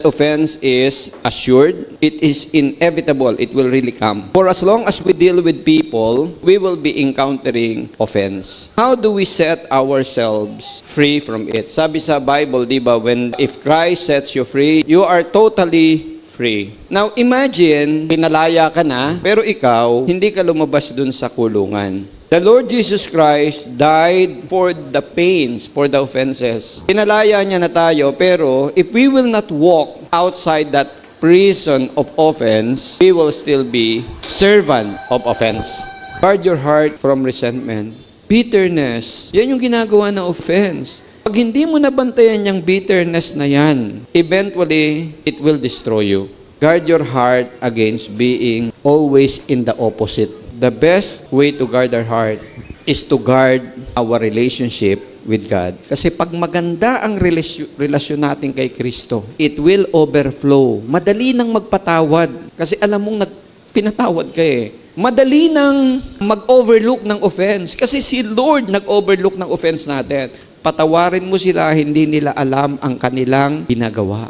Offense is assured. It is inevitable. It will really come. For as long as we deal with people, we will be encountering offense. How do we set ourselves free from it? Sabi sa Bible, di ba, if Christ sets you free, you are totally free. Now, imagine, pinalaya ka na, pero ikaw, hindi ka lumabas dun sa kulungan. The Lord Jesus Christ died for the pains, for the offenses. Pinalaya niya na tayo, pero if we will not walk outside that prison of offense, we will still be servant of offense. Guard your heart from resentment. Bitterness, yan yung ginagawa ng offense. Pag hindi mo nabantayan yung bitterness na yan, eventually, it will destroy you. Guard your heart against being always in the opposite. The best way to guard our heart is to guard our relationship with God. Kasi pag maganda ang relasyon natin kay Kristo, it will overflow. Madali nang magpatawad. Kasi alam mong pinatawad ka eh. Madali nang mag-overlook ng offense. Kasi si Lord nag-overlook ng offense natin. Patawarin mo sila, hindi nila alam ang kanilang ginagawa.